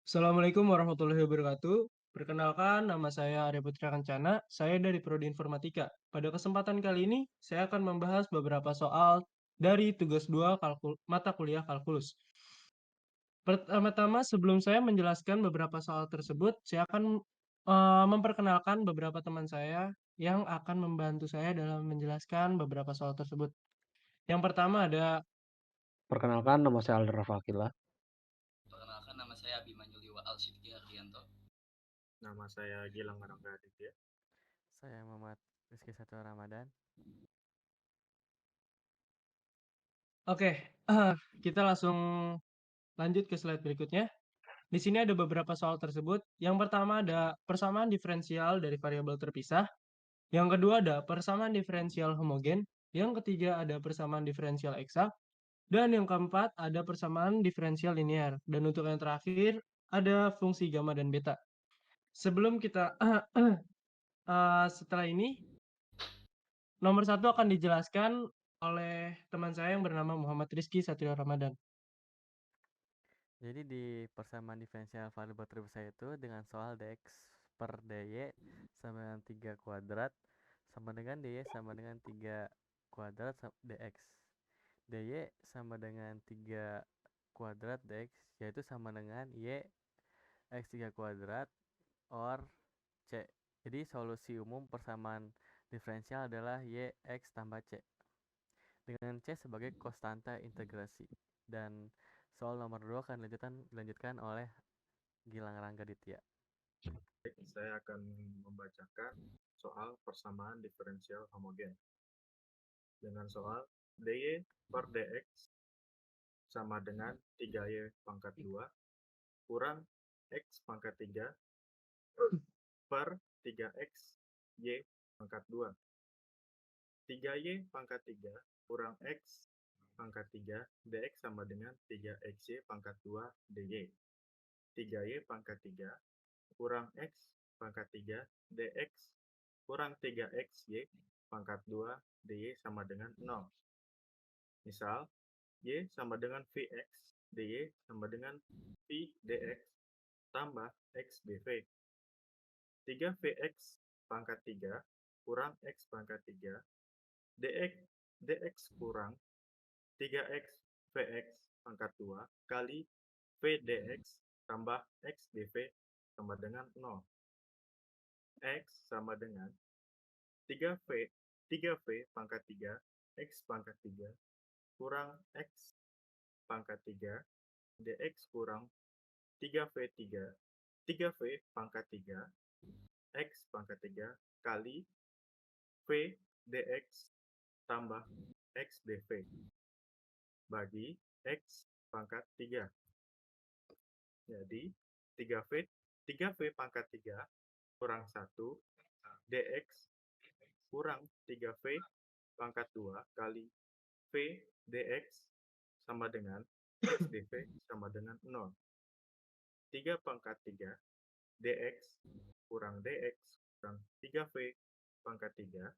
Assalamualaikum warahmatullahi wabarakatuh. Perkenalkan, nama saya Arya Putra Kencana. Saya dari Prodi Informatika. Pada kesempatan kali ini, saya akan membahas beberapa soal dari tugas 2 mata kuliah kalkulus. Pertama-tama, sebelum saya menjelaskan beberapa soal tersebut, saya akan memperkenalkan beberapa teman saya yang akan membantu saya dalam menjelaskan beberapa soal tersebut. Yang pertama ada Perkenalkan, nama saya Alder Rafakila. Perkenalkan, nama saya Abimanyu Liwa Al-Sidki Hardianto. Nama saya Gilang Arangga Aditya. Saya Muhammad Rizky Satwa Ramadan. Oke, kita langsung lanjut ke slide berikutnya. Di sini ada beberapa soal tersebut. Yang pertama ada persamaan diferensial dari variabel terpisah. Yang kedua ada persamaan diferensial homogen. Yang ketiga ada persamaan diferensial eksak. Dan yang keempat ada persamaan diferensial linear. Dan untuk yang terakhir ada fungsi gamma dan beta. Sebelum kita setelah ini, nomor 1 akan dijelaskan oleh teman saya yang bernama Muhammad Rizky Satrio Ramadan. Jadi di persamaan diferensial variabel terpisah itu dengan soal dx per dy sama dengan 3 kuadrat sama dengan dy sama dengan 3 kuadrat dx. dy sama dengan 3 kuadrat dx yaitu sama dengan y x 3 kuadrat or c. Jadi solusi umum persamaan diferensial adalah y x tambah c dengan c sebagai konstanta integrasi. Dan soal nomor 2 akan dilanjutkan oleh Gilang Rangga Ditya. Saya akan membacakan soal persamaan diferensial homogen. Dengan soal dy per dx sama dengan 3y pangkat 2 kurang x pangkat 3 per 3x y pangkat 2. 3y pangkat 3 kurang x pangkat 3 dx sama dengan 3xy pangkat 2 dy. 3y pangkat 3 kurang x pangkat 3 dx kurang 3xy pangkat 2 dy sama dengan 0. Misal, y sama dengan vx, dy sama dengan v dx tambah x dv. 3vx pangkat 3 kurang x pangkat 3 dx kurang 3x vx pangkat 2 kali v dx tambah x dv sama dengan 0. X sama dengan 3v pangkat 3 x pangkat 3 kurang x pangkat 3 dx kurang 3v pangkat 3 x pangkat 3 kali v dx tambah x dv bagi x pangkat 3. Jadi 3v pangkat 3 kurang 1 dx kurang 3v pangkat 2 kali v dx sama dengan x dv sama dengan 0. 3 pangkat 3 dx kurang dx kurang 3v pangkat 3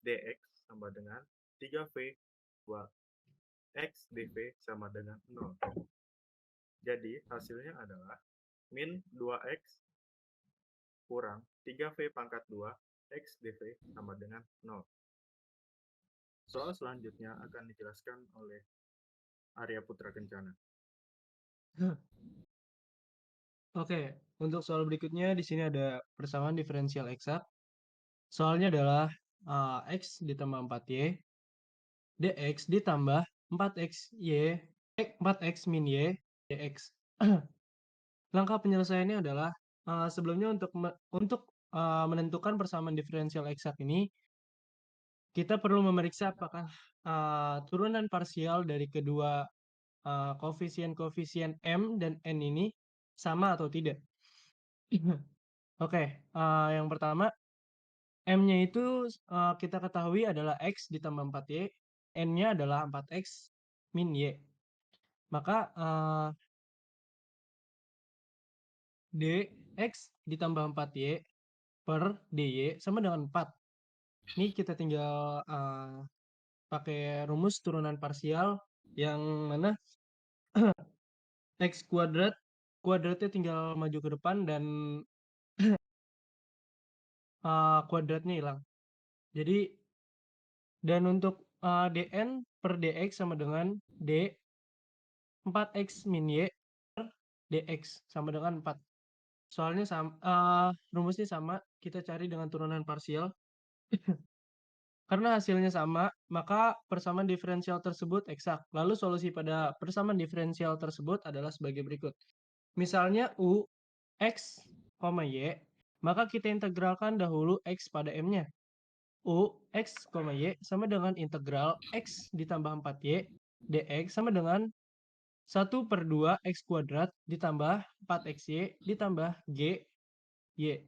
dx sama dengan 3v 2 x dv sama dengan 0. Jadi hasilnya adalah min 2x kurang 3v pangkat 2 x dv sama dengan 0. Soal selanjutnya akan dijelaskan oleh Arya Putra Kencana. Oke, untuk soal berikutnya di sini ada persamaan diferensial eksak. Soalnya adalah x ditambah 4y dx ditambah 4x min y dx. Langkah penyelesaiannya adalah sebelumnya untuk menentukan persamaan diferensial eksak ini kita perlu memeriksa apakah turunan parsial dari kedua koefisien-koefisien m dan n ini sama atau tidak. Oke, yang pertama m-nya itu kita ketahui adalah x ditambah 4y, n-nya adalah 4x min y. Maka dx ditambah 4y per dy sama dengan 4. Ini kita tinggal pakai rumus turunan parsial yang mana x kuadrat kuadratnya tinggal maju ke depan dan kuadratnya hilang. Jadi dan untuk dn per dx sama dengan d 4x min y per dx sama dengan 4. Soalnya rumusnya sama, kita cari dengan turunan parsial. Karena hasilnya sama, maka persamaan diferensial tersebut eksak. Lalu solusi pada persamaan diferensial tersebut adalah sebagai berikut. Misalnya u x, y, maka kita integralkan dahulu x pada m-nya. U x, y sama dengan integral x ditambah 4y dx sama dengan 1/2 x kuadrat ditambah 4xy ditambah g y.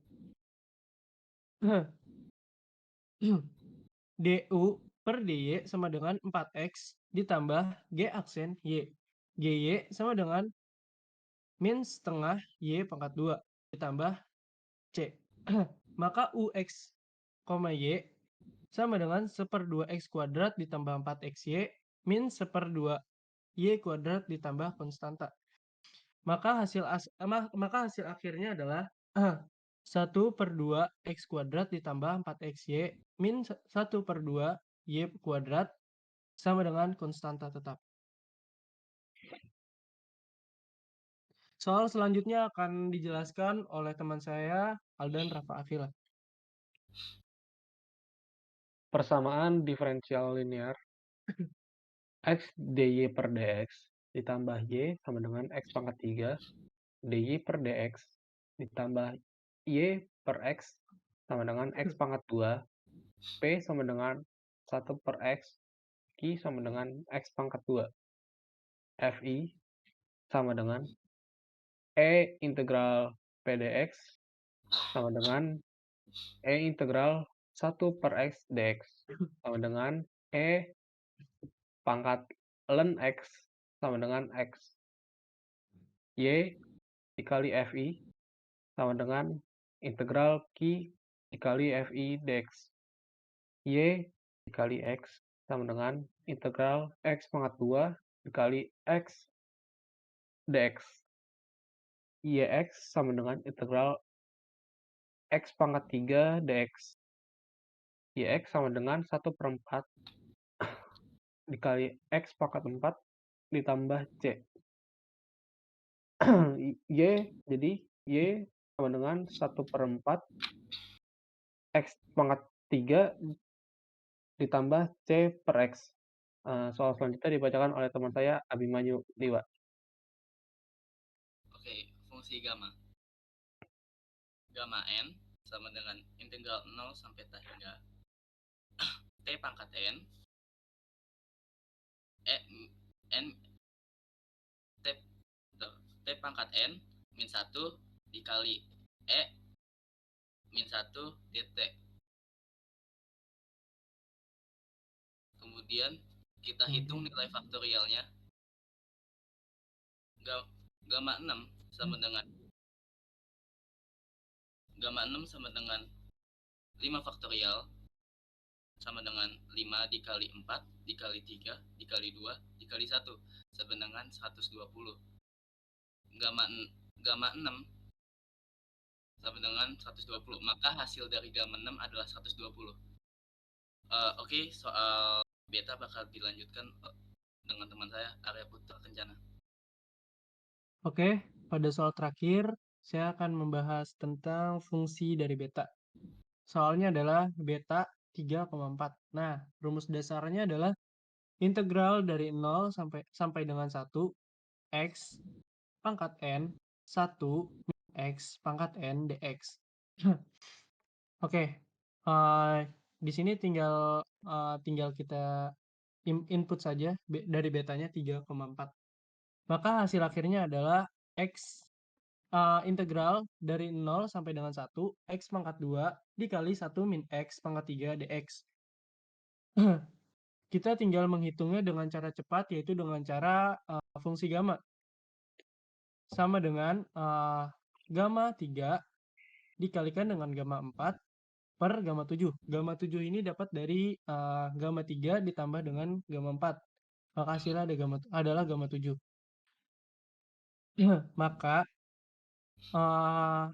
du per dy sama dengan 4x ditambah g aksen y. gy sama dengan min setengah y pangkat 2 ditambah c. Maka ux, y sama dengan 1/2 x kuadrat ditambah 4xy min 1/2 y kuadrat ditambah konstanta. Maka hasil akhirnya adalah 1/2 x kuadrat ditambah 4xy min 1/2 y kuadrat sama dengan konstanta tetap. Soal selanjutnya akan dijelaskan oleh teman saya, Aldan Rafa Afila. Persamaan diferensial linear x dy per dx ditambah y sama dengan x pangkat 3 dy per dx ditambah y per x sama dengan x pangkat 2 p sama dengan 1 per x q sama dengan x pangkat 2 fi sama dengan e integral p dx sama dengan e integral 1 per x dx sama dengan e pangkat ln x sama dengan x. Y dikali fi sama dengan integral q dikali fi dx. Y dikali x sama dengan integral x pangkat 2 dikali x dx. Yx sama dengan integral x pangkat 3 dx. Yx sama dengan 1/4 dikali x pangkat 4 ditambah c. Jadi y sama dengan 1/4 x pangkat 3 ditambah c per x. Soal selanjutnya dibacakan oleh teman saya Abimanyu Liwa. Oke, fungsi gamma. Gamma n sama dengan integral 0 sampai t hingga t pangkat n t pangkat n min 1 dikali e min 1 dt. Kemudian kita hitung nilai faktorialnya. Gamma 6 sama dengan 5 faktorial sama dengan 5 dikali 4 dikali 3 dikali 2 dikali 1 sama dengan 120. Gamma 6 sama dengan 120, maka hasil dari gamma 6 adalah 120. Oke, soal beta bakal dilanjutkan dengan teman saya Arya Putra Kencana. Oke, pada soal terakhir saya akan membahas tentang fungsi dari beta. Soalnya adalah beta 3,4. Nah, rumus dasarnya adalah integral dari 0 sampai dengan 1 x pangkat n 1 min x pangkat n dx. Oke, di sini tinggal kita input saja dari betanya 3,4. Maka hasil akhirnya adalah x integral dari 0 sampai dengan 1 x pangkat 2 dikali 1 min x pangkat 3 dx. Kita tinggal menghitungnya dengan cara cepat, yaitu dengan cara fungsi gamma. Sama dengan gamma 3 dikalikan dengan gamma 4 per gamma 7. Gamma 7 ini dapat dari gamma 3 ditambah dengan gamma 4. Maka hasilnya adalah gamma 7. Maka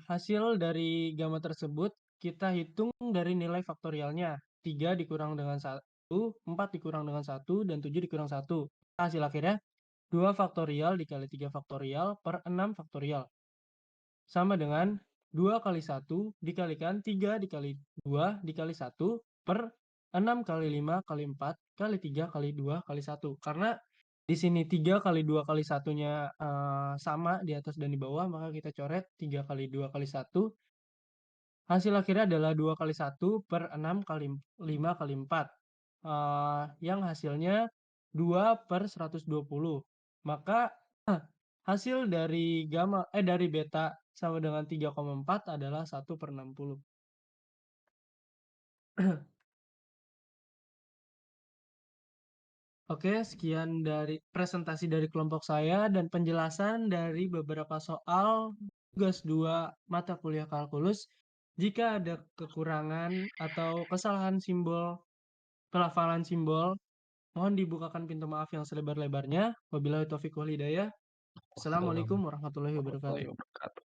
Hasil dari gamma tersebut kita hitung dari nilai faktorialnya. 3 dikurang dengan 1, 4 dikurang dengan 1, dan 7 dikurang 1. Hasil akhirnya 2 faktorial dikali 3 faktorial per 6 faktorial. Sama dengan 2 kali 1 dikalikan 3 dikali 2 dikali 1 per 6 kali 5 kali 4 kali 3 kali 2 kali 1. Karena di sini 3 kali 2 kali 1-nya sama di atas dan di bawah, maka kita coret 3 kali 2 kali 1. Hasil akhirnya adalah 2 kali 1 per 6 kali 5 kali 4. Yang hasilnya 2 per 120. Maka hasil dari dari beta sama dengan 3,4 adalah 1 per 60. Oke, sekian dari presentasi dari kelompok saya dan penjelasan dari beberapa soal tugas 2 mata kuliah kalkulus. Jika ada kekurangan atau kesalahan simbol, pelafalan simbol, mohon dibukakan pintu maaf yang selebar-lebarnya. Wabillahi taufiq wal hidayah. Assalamualaikum warahmatullahi wabarakatuh. wabarakatuh.